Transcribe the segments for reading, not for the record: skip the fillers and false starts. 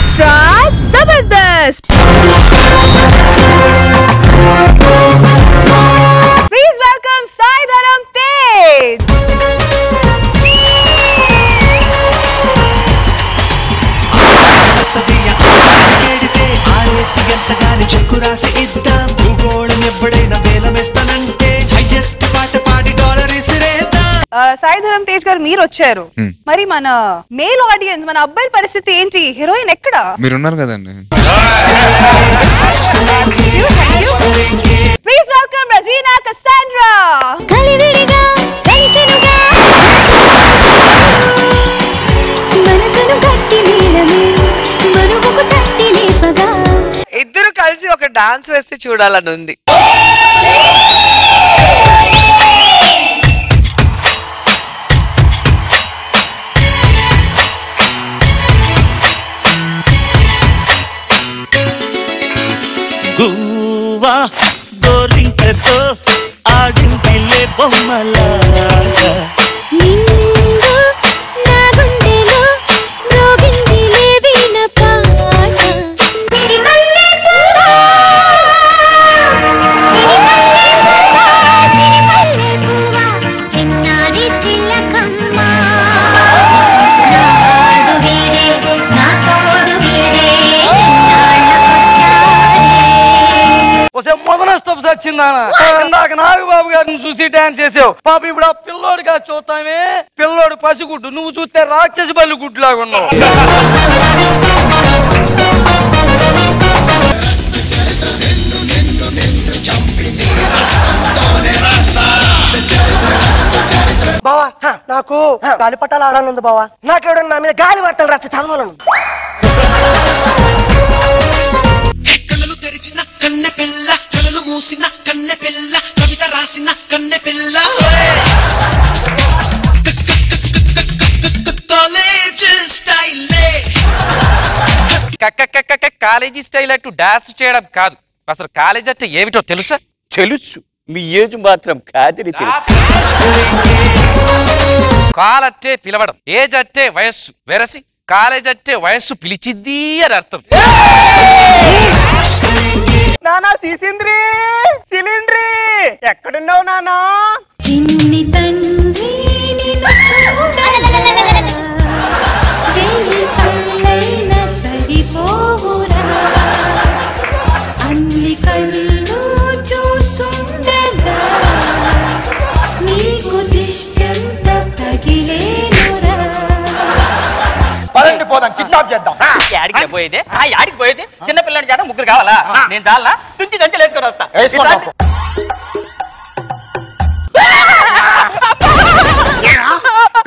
Extra Zabardast. Please welcome Sai Dharam Tej. Sai Dharam Tej గారు మీరు వచ్చారు, మరి మన మేల్ ఆడియన్స్, మన అబ్బాయి పరిస్థితి ఏంటి? హీరోయిన్ ఎక్కడ? మీరున్నారు కదండి. Please welcome Regina Cassandra. కలివిడిగా కలిసెనుగా మనసును గట్టి నీడమే మరుగుకు తట్టి లేపగా ఇద్దరు కలిసి ఒక డాన్స్ వేస్తే చూడాలని ఉంది. గువ్వా గోరింకతో ఆడింటిలే బొమ్మలాగా నిండు నా గుండెలో మ్రోగిందిలే వీణ పాట. చిన్నారి చిలకమ్మ నాడు వీడే నా తోడు వీడే మొదలష్టం సచ్చిందానా ఇందాక నాగబాబు గారిని చూసి డాన్స్ చేసావు పాప. ఇప్పుడు ఆ పిల్లోడిగా చూస్తామే, పిల్లోడు పసిగుడ్డు, నువ్వు చూస్తే రాక్షసి బల్లి గుడ్డు లాగా ఉన్నావు. బావా నాకు గాలిపటాలు ఆడాలని బావా. నాకెవడన్నా నా మీద గాలి పట్టాలి రాస్తే చదవాలను. తెరిచిన కన్నె పిల్ల, కలలు మూసిన కన్నె పిల్ల, కవిత రాసిన కన్నె పిల్ల, కాలేజీ స్టైల్ అట్టు డాన్స్ చేయడం కాదు, అసలు కాలేజ్ అంటే ఏమిటో తెలుసా? తెలుసు, మీ ఏజ్ మాత్రం కాదని తెలుసు. కాలంటే పిలవడం, ఏజ్ అంటే వయస్సు వెరసి, కాలేజ్ అంటే వయస్సు పిలిచిద్ది అని అర్థం. నానా సీసింద్రి సిలిండ్రి ఎక్కడున్నావు నానా? చిన్ని తండ్రి నిన్ను చూడైనా సరిపోవురా, అన్ని కళ్ళు చూస్తుండగా నీకు దిష్టంత తగిలేనురా. పదండి పోదాం, కిడ్నాప్ చేద్దాం. యాడికి పోయేది? యాడికి పోయేది? చిన్న పిల్లని చేత ముగ్గురు కావాలా? నేను చాలా తుంచి దంచలు వేసుకొని వస్తా.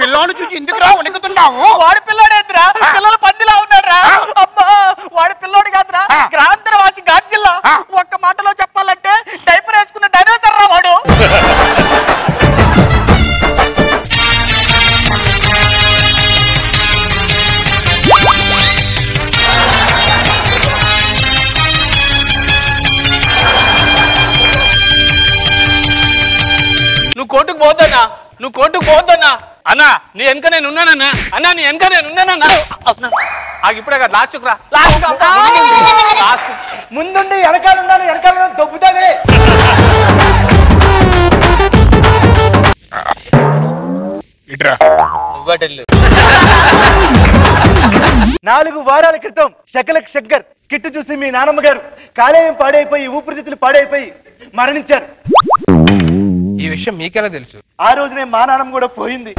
పిల్లోని చూసి ఎందుకు రా వణుకుతున్నావు? వాడి పిల్లోడేంద్రా, పిల్లలు పందిలా ఉన్నాడ్రా. అమ్మా, వాడి పిల్లోడు కాదురా, గ్రాంతరవాసి గాడ్జిల్లా. ఒక్క మాటలో చెప్పాలంటే డైపర్ వేసుకున్న డైనోసర్ రా వాడు. నువ్వు కోర్టుకు పోద్దన్నా, నువ్వు కోర్టుకు పోద్దన్నా. అన్నా నీ వెనక నేను ఉన్నానన్నా, అన్నా నీ వెనక నేను ఉన్నానన్నా. ఇప్పుడే కదా లాస్ట్కు రా, లాస్ట్ ముందుండి వెనకాల ఉన్నాను, వెనకాల దొబ్బుతానే. నువ్వటెళ్ళు. 4 వారాల క్రితం శకలక్ శంకర్ స్కిట్ చూసి మీ నానమ్మ గారు కాలేయం పాడైపోయి, ఊపిరితిత్తులు పాడైపోయి మరణించారు. ఈ విషయం మీకెలా తెలుసు? ఆ రోజునే మా నాన్నమ్మ కూడా పోయింది.